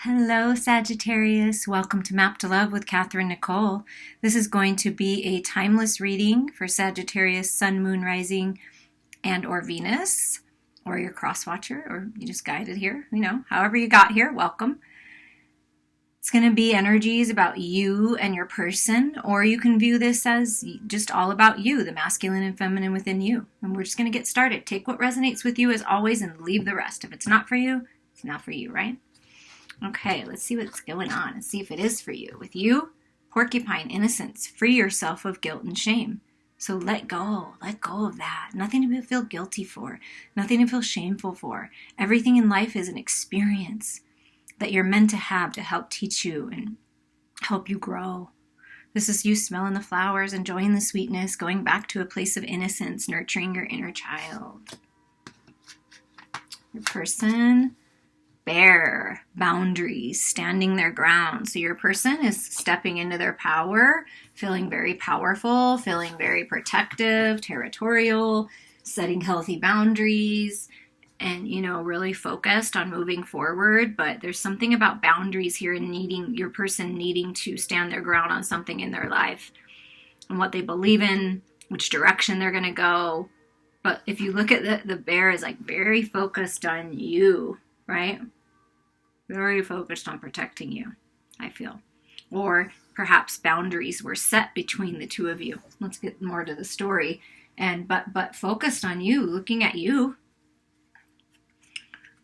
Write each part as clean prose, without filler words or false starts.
Hello, Sagittarius. Welcome to Map to Love with Katherine Nichole. This is going to be a timeless reading for Sagittarius, Sun, Moon, Rising, and or Venus, or your cross watcher, or you just guided here. However you got here, welcome. It's going to be energies about you and your person, or you can view this as just all about you, the masculine and feminine within you. And we're just going to get started. Take what resonates with you as always and leave the rest. If it's not for you, it's not for you, right? Okay, let's see what's going on and see if it is for you. With you, porcupine, innocence, free yourself of guilt and shame. So let go of that. Nothing to feel guilty for, nothing to feel shameful for. Everything in life is an experience that you're meant to have to help teach you and help you grow. This is you smelling the flowers, enjoying the sweetness, going back to a place of innocence, nurturing your inner child. Your person, bear, boundaries, standing their ground. So your person is stepping into their power, feeling very powerful, feeling very protective, territorial, setting healthy boundaries, and, really focused on moving forward. But there's something about boundaries here and your person needing to stand their ground on something in their life and what they believe in, which direction they're going to go. But if you look at the bear is like very focused on you, right? Very focused on protecting you, I feel. Or perhaps boundaries were set between the two of you. Let's get more to the story. But focused on you, looking at you.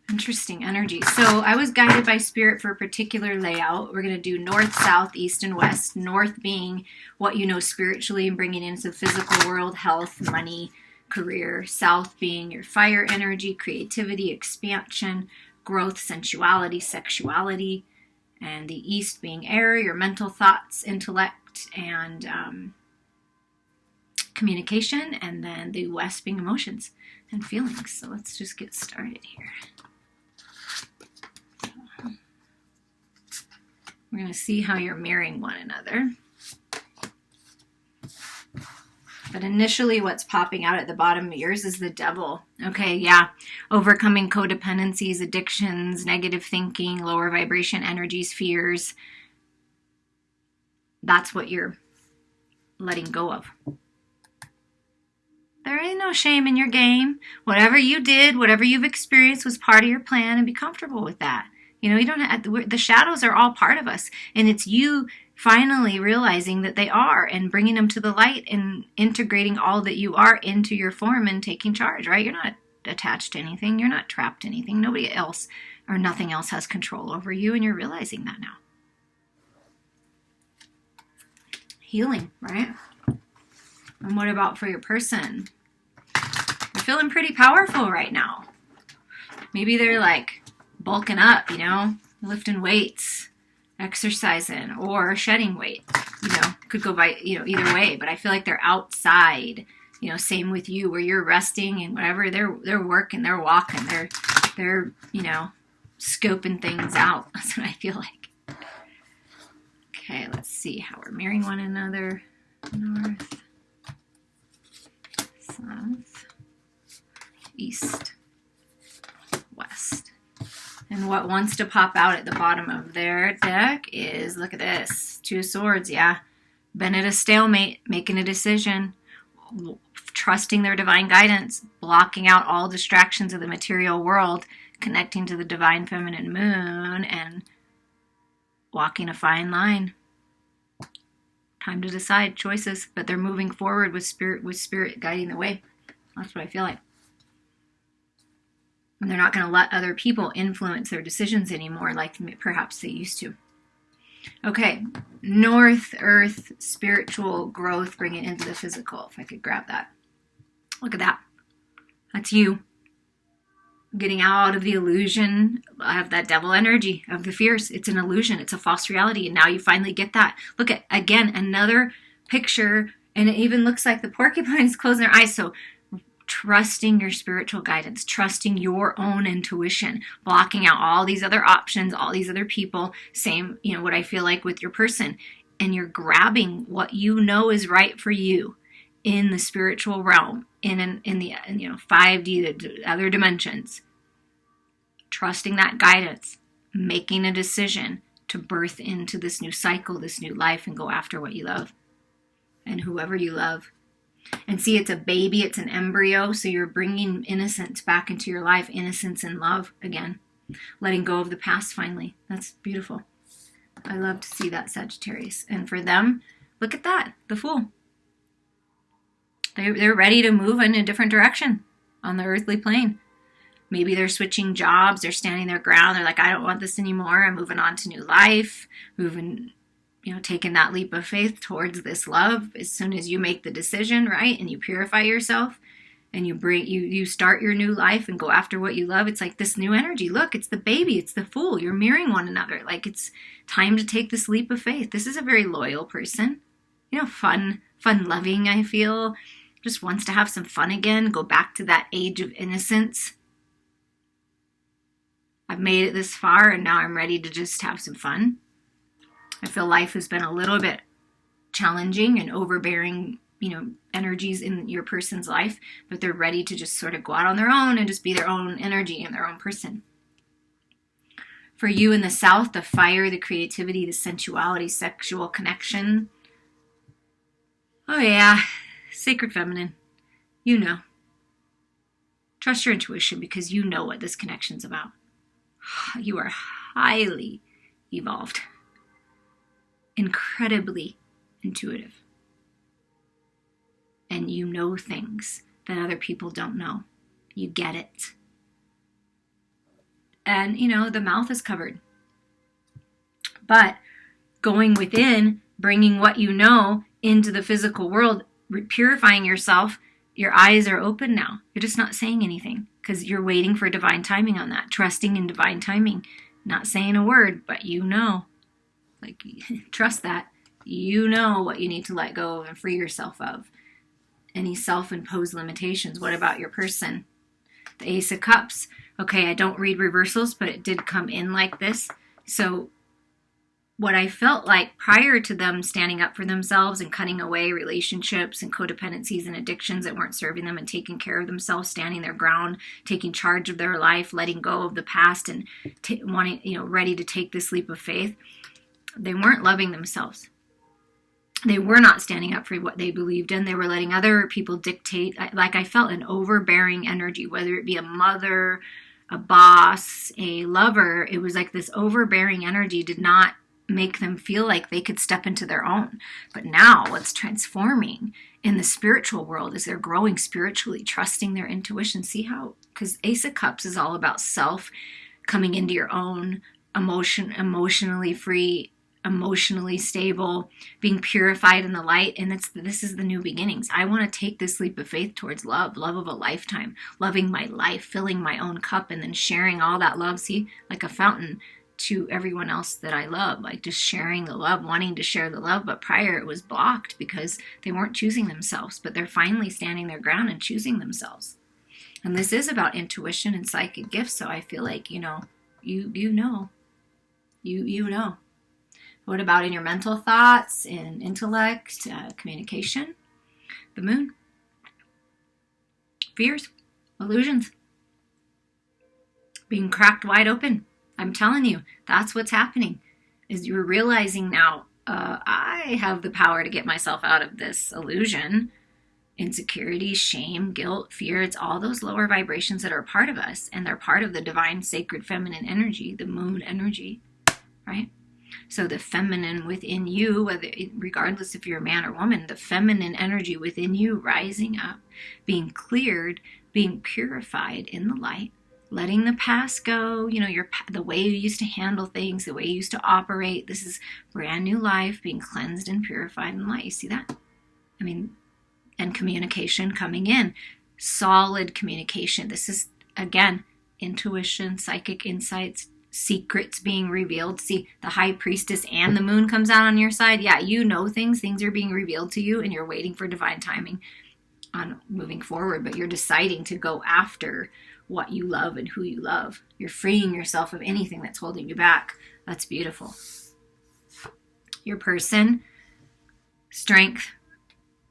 Interesting energy. So I was guided by spirit for a particular layout. We're going to do north, south, east, and west. North being what you know spiritually and bringing into the physical world, health, money, career. South being your fire energy, creativity, expansion, growth, sensuality, sexuality. And the east being air, your mental thoughts, intellect, and communication. And then the west being emotions and feelings. So let's just get started here. We're going to see how you're mirroring one another. But initially what's popping out at the bottom of yours is the devil. Okay, yeah. Overcoming codependencies, addictions, negative thinking, lower vibration energies, fears. That's what you're letting go of. There ain't no shame in your game. Whatever you did, whatever you've experienced was part of your plan, and be comfortable with that. You don't have, the shadows are all part of us, and it's you finally realizing that they are and bringing them to the light and integrating all that you are into your form and taking charge, right? You're not attached to anything. You're not trapped to anything. Nobody else or nothing else has control over you, and you're realizing that now. Healing, right? And what about for your person? They're feeling pretty powerful right now. Maybe they're like bulking up, lifting weights, exercising, or shedding weight. Could go by, either way, but I feel like they're outside, same with you, where you're resting and whatever, they're working, they're walking, they're scoping things out. That's what I feel like. Okay, let's see how we're mirroring one another. North, south, east, west. And what wants to pop out at the bottom of their deck is, look at this, 2 swords, yeah. Been at a stalemate, making a decision, trusting their divine guidance, blocking out all distractions of the material world, connecting to the divine feminine moon, and walking a fine line. Time to decide, choices, but they're moving forward with spirit guiding the way. That's what I feel like. And they're not going to let other people influence their decisions anymore like perhaps they used to. Okay, north, earth, spiritual growth, bring it into the physical. If I could grab that. Look at that. That's you. Getting out of the illusion of that devil energy, of the fears. It's an illusion. It's a false reality. And now you finally get that. Look at, again, another picture. And it even looks like the porcupine's closing their eyes. So trusting your spiritual guidance, trusting your own intuition, blocking out all these other options, all these other people. Same, what I feel like with your person. And you're grabbing what you know is right for you in the spiritual realm, in the 5D, the other dimensions. Trusting that guidance, making a decision to birth into this new cycle, this new life, and go after what you love and whoever you love. And see, it's a baby, it's an embryo, so you're bringing innocence back into your life, innocence and love again, letting go of the past finally. That's beautiful. I love to see that, Sagittarius. And for them, look at that, the Fool. They're ready to move in a different direction on the earthly plane. Maybe they're switching jobs, they're standing their ground, they're like, I don't want this anymore, I'm moving on to new life, taking that leap of faith towards this love. As soon as you make the decision, right, and you purify yourself, and you start your new life and go after what you love, it's like this new energy. Look, it's the baby, it's the Fool. You're mirroring one another. Like, it's time to take this leap of faith. This is a very loyal person, fun loving, I feel. Just wants to have some fun again, go back to that age of innocence. I've made it this far, and now I'm ready to just have some fun. I feel life has been a little bit challenging and overbearing, energies in your person's life, but they're ready to just sort of go out on their own and just be their own energy and their own person. For you in the South, the fire, the creativity, the sensuality, sexual connection. Oh yeah, sacred feminine. Trust your intuition, because you know what this connection's about. You are highly evolved, incredibly intuitive, and you know things that other people don't know. You get it. And, the mouth is covered. But going within, bringing what you know into the physical world, purifying yourself, your eyes are open now. You're just not saying anything because you're waiting for divine timing on that, trusting in divine timing, not saying a word, but like, trust that. You know what you need to let go of and free yourself of. Any self-imposed limitations. What about your person? The Ace of Cups. Okay, I don't read reversals, but it did come in like this. So what I felt like prior to them standing up for themselves and cutting away relationships and codependencies and addictions that weren't serving them and taking care of themselves, standing their ground, taking charge of their life, letting go of the past and ready to take this leap of faith, they weren't loving themselves. They were not standing up for what they believed in. They were letting other people dictate. I felt an overbearing energy, whether it be a mother, a boss, a lover. It was like this overbearing energy did not make them feel like they could step into their own. But now what's transforming in the spiritual world is they're growing spiritually, trusting their intuition. See how, because Ace of Cups is all about self, coming into your own emotionally free, emotionally stable, being purified in the light. And this is the new beginnings. I want to take this leap of faith towards love of a lifetime, loving my life, filling my own cup, and then sharing all that love, see, like a fountain, to everyone else that I love, like just sharing the love, wanting to share the love. But prior it was blocked because they weren't choosing themselves, but they're finally standing their ground and choosing themselves. And this is about intuition and psychic gifts. So I feel like, you know. What about in your mental thoughts, in intellect, communication? The Moon. Fears, illusions. Being cracked wide open. I'm telling you, that's what's happening. Is you're realizing now, I have the power to get myself out of this illusion. Insecurity, shame, guilt, fear, it's all those lower vibrations that are part of us, and they're part of the divine sacred feminine energy, the moon energy, right? So the feminine within you, regardless if you're a man or woman, the feminine energy within you rising up, being cleared, being purified in the light, letting the past go, the way you used to handle things, the way you used to operate. This is brand new life, being cleansed and purified in light. You see that? And communication coming in. Solid communication. This is, again, intuition, psychic insights, secrets being revealed. See, the high priestess and the moon comes out on your side. Yeah, you know things are being revealed to you, and you're waiting for divine timing on moving forward, but you're deciding to go after what you love and who you love. You're freeing yourself of anything that's holding you back. That's beautiful. Your person, strength.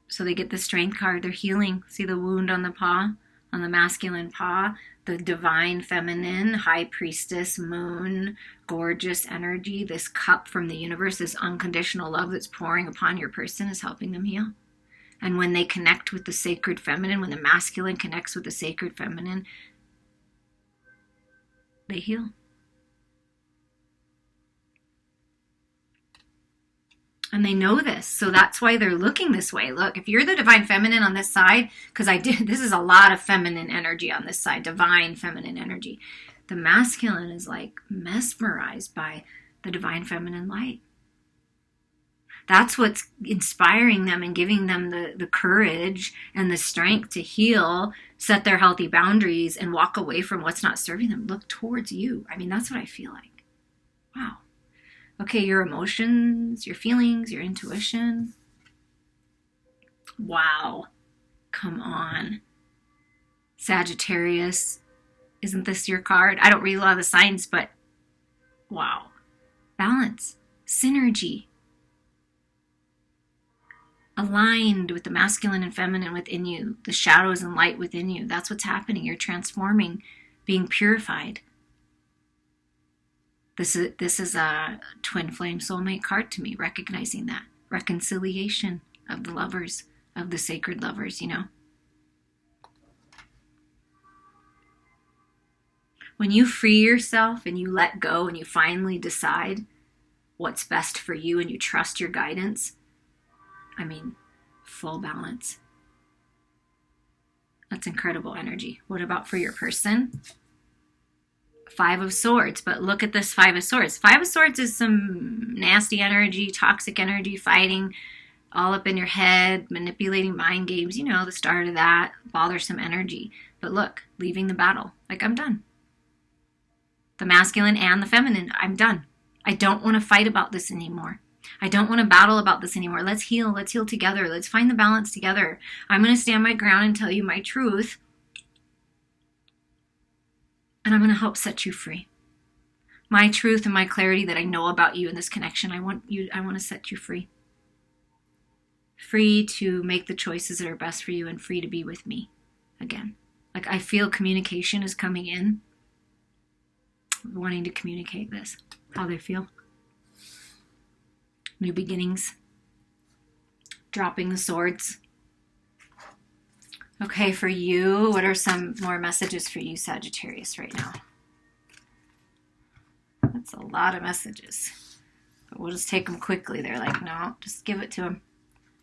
So they get the strength card. They're healing. See the wound on the paw, on the masculine paw. the divine feminine, high priestess, moon, gorgeous energy, this cup from the universe, this unconditional love that's pouring upon your person is helping them heal. And when they connect with the sacred feminine, when the masculine connects with the sacred feminine, they heal. And they know this, so that's why they're looking this way. Look, if you're the divine feminine on this side, because this is a lot of feminine energy on this side, divine feminine energy. The masculine is like mesmerized by the divine feminine light. That's what's inspiring them and giving them the courage and the strength to heal, set their healthy boundaries, and walk away from what's not serving them. Look towards you. I mean, that's what I feel like. Wow. Okay, your emotions, your feelings, your intuition. Wow. Come on. Sagittarius. Isn't this your card? I don't read a lot of the signs, but wow. Balance. Synergy. Aligned with the masculine and feminine within you. The shadows and light within you. That's what's happening. You're transforming, being purified. This is a twin flame soulmate card to me, recognizing that. Reconciliation of the lovers, of the sacred lovers, you know. When you free yourself and you let go and you finally decide what's best for you and you trust your guidance, I mean, full balance. That's incredible energy. What about for your person? 5 of Swords, but look at this 5 of Swords. 5 of Swords is some nasty energy, toxic energy, fighting all up in your head, manipulating mind games, you know, the start of that, bothersome energy. But look, leaving the battle. Like, I'm done. The masculine and the feminine, I'm done. I don't want to fight about this anymore. I don't want to battle about this anymore. Let's heal together. Let's find the balance together. I'm going to stand my ground and tell you my truth. And I'm going to help set you free. My truth and my clarity that I know about you in this connection, I want to set you free. Free to make the choices that are best for you and free to be with me again. Like, I feel communication is coming in. Wanting to communicate this, how they feel. New beginnings. Dropping the swords. Okay, for you, what are some more messages for you, Sagittarius, right now? That's a lot of messages. But we'll just take them quickly. They're like, no, just give it to them.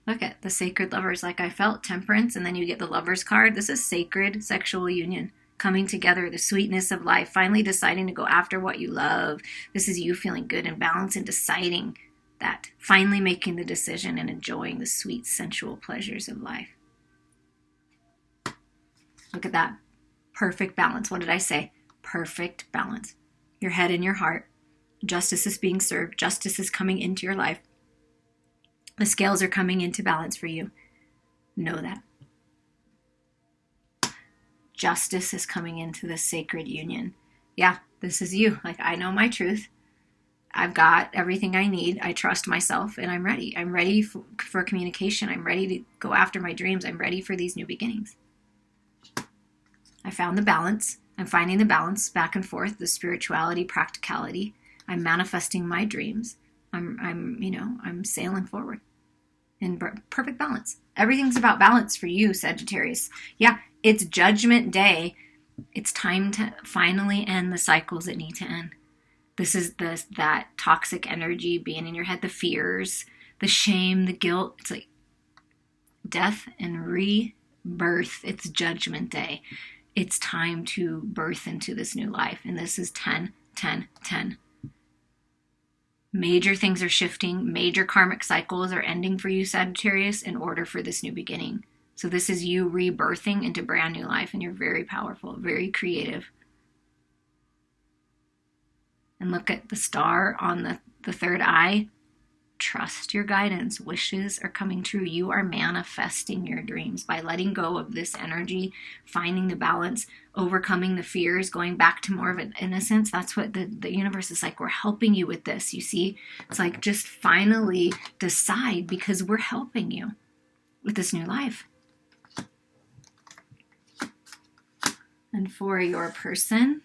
Look at the sacred lovers, like I felt, temperance, and then you get the lovers card. This is sacred sexual union. Coming together, the sweetness of life, finally deciding to go after what you love. This is you feeling good and balanced and deciding that. Finally making the decision and enjoying the sweet, sensual pleasures of life. Look at that. Perfect balance. What did I say? Perfect balance. Your head and your heart. Justice is being served. Justice is coming into your life. The scales are coming into balance for you. Know that. Justice is coming into this sacred union. Yeah, this is you. Like, I know my truth. I've got everything I need. I trust myself and I'm ready. I'm ready for communication. I'm ready to go after my dreams. I'm ready for these new beginnings. I found the balance. I'm finding the balance back and forth, the spirituality, practicality. I'm manifesting my dreams. I'm sailing forward in perfect balance. Everything's about balance for you, Sagittarius. Yeah, it's Judgment Day. It's time to finally end the cycles that need to end. This is that toxic energy being in your head, the fears, the shame, the guilt. It's like death and rebirth. It's Judgment Day. It's time to birth into this new life. And this is 10, 10, 10. Major things are shifting. Major karmic cycles are ending for you, Sagittarius, in order for this new beginning. So this is you rebirthing into brand new life, and you're very powerful, very creative. And look at the star on the third eye. Trust your guidance. Wishes are coming true. You are manifesting your dreams by letting go of this energy, finding the balance, overcoming the fears, going back to more of an innocence. That's what the universe is like. We're helping you with this, you see? It's like, just finally decide, because we're helping you with this new life. And for your person,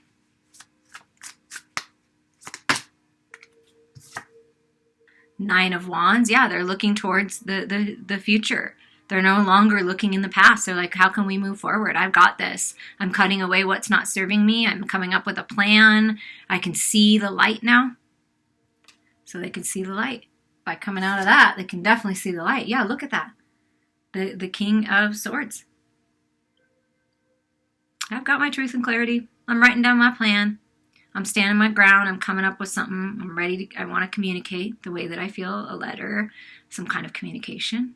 Nine of Wands. Yeah, they're looking towards the future. They're no longer looking in the past. They're like, how can we move forward? I've got this. I'm cutting away what's not serving me. I'm coming up with a plan. I can see the light now. So they can see the light. By coming out of that, they can definitely see the light. Yeah, look at that. The King of Swords. I've got my truth and clarity. I'm writing down my plan. I'm standing my ground. I'm coming up with something. I'm ready to, I want to communicate the way that I feel, a letter, some kind of communication.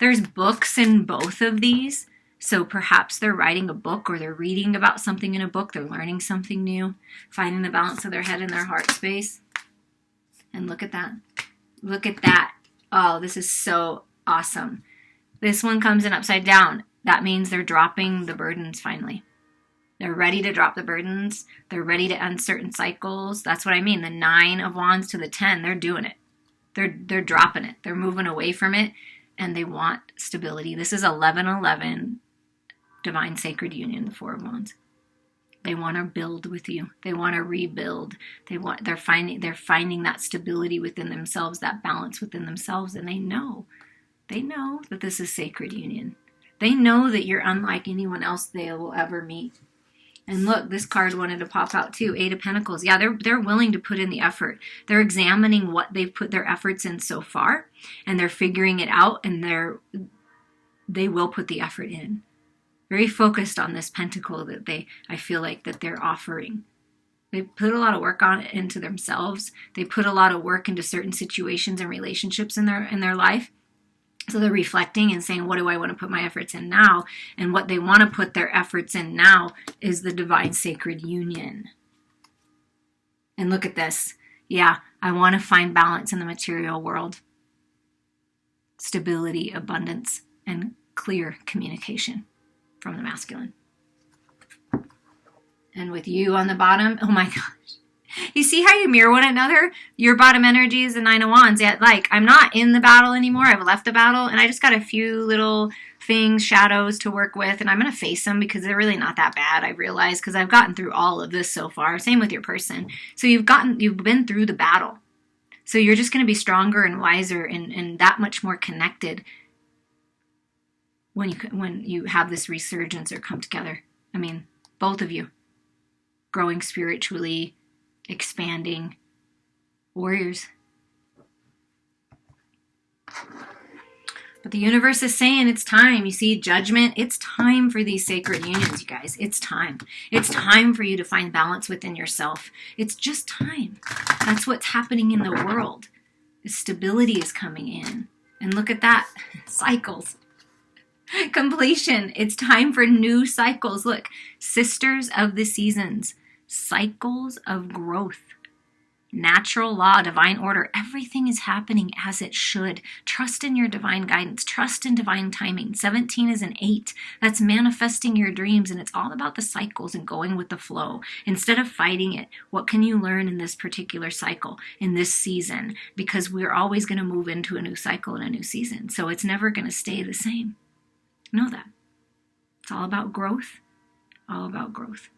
There's books in both of these. So perhaps they're writing a book or they're reading about something in a book. They're learning something new, finding the balance of their head and their heart space. And look at that. Look at that. Oh, this is so awesome. This one comes in upside down. That means they're dropping the burdens finally. They're ready to drop the burdens. They're ready to end certain cycles. That's what I mean. The 9 of Wands to the 10, they're doing it. They're dropping it. They're moving away from it. And they want stability. This is 1111, Divine Sacred Union, the 4 of Wands. They want to build with you. They want to rebuild. They're finding that stability within themselves, that balance within themselves, and they know that this is sacred union. They know that you're unlike anyone else they will ever meet. And look, this card wanted to pop out too, 8 of Pentacles. Yeah, they're willing to put in the effort. They're examining what they've put their efforts in so far, and they're figuring it out, and they will put the effort in. Very focused on this pentacle that I feel like that they're offering. They put a lot of work into themselves. They put a lot of work into certain situations and relationships in their life. So they're reflecting and saying, what do I want to put my efforts in now? And what they want to put their efforts in now is the divine sacred union. And look at this. Yeah, I want to find balance in the material world. Stability, abundance, and clear communication from the masculine. And with you on the bottom, oh my gosh. You see how you mirror one another? Your bottom energy is the 9 of Wands. Yet, like, I'm not in the battle anymore. I've left the battle, and I just got a few little things, shadows to work with, and I'm going to face them because they're really not that bad, I realize, because I've gotten through all of this so far. Same with your person. So you've been through the battle. So you're just going to be stronger and wiser and that much more connected when you have this resurgence or come together. I mean, both of you growing spiritually, expanding, warriors. But the universe is saying it's time. You see, judgment, it's time for these sacred unions, you guys. It's time. It's time for you to find balance within yourself. It's just time. That's what's happening in the world. The stability is coming in. And look at that. Cycles. Completion. It's time for new cycles. Look, sisters of the seasons. Cycles of growth. Natural law, divine order. Everything is happening as it should. Trust in your divine guidance. Trust in divine timing. 17 is an 8. That's manifesting your dreams, and it's all about the cycles and going with the flow. Instead of fighting it, what can you learn in this particular cycle, in this season? Because we're always going to move into a new cycle and a new season. So it's never going to stay the same. Know that. It's all about growth. All about growth.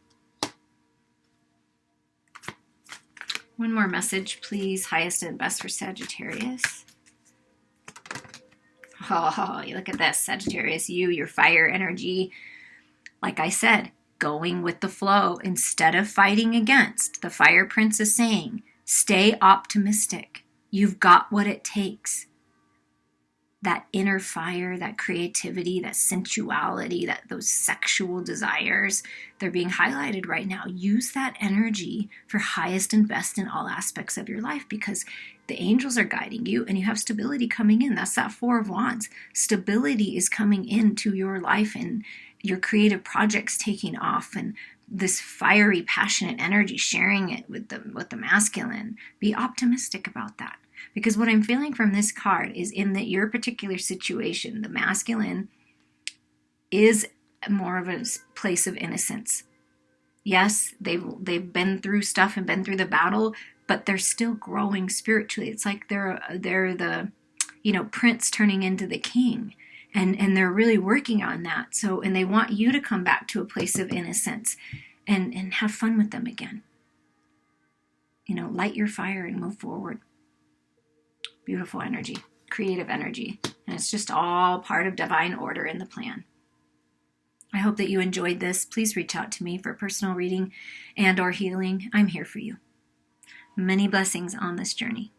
One more message, please. Highest and best for Sagittarius. Oh, look at this. Sagittarius, your fire energy. Like I said, going with the flow instead of fighting against. The Fire Prince is saying, stay optimistic. You've got what it takes. That inner fire, that creativity, that sensuality, those sexual desires, they're being highlighted right now. Use that energy for highest and best in all aspects of your life, because the angels are guiding you and you have stability coming in. That's that 4 of Wands. Stability is coming into your life and your creative projects taking off, and this fiery, passionate energy, sharing it with the masculine. Be optimistic about that. Because what I'm feeling from this card is in your particular situation, the masculine is more of a place of innocence. Yes, they've been through stuff and been through the battle, but they're still growing spiritually. It's like they're the prince turning into the king. And they're really working on that. So, and they want you to come back to a place of innocence and have fun with them again. Light your fire and move forward. Beautiful energy, creative energy. And it's just all part of divine order in the plan. I hope that you enjoyed this. Please reach out to me for personal reading and or healing. I'm here for you. Many blessings on this journey.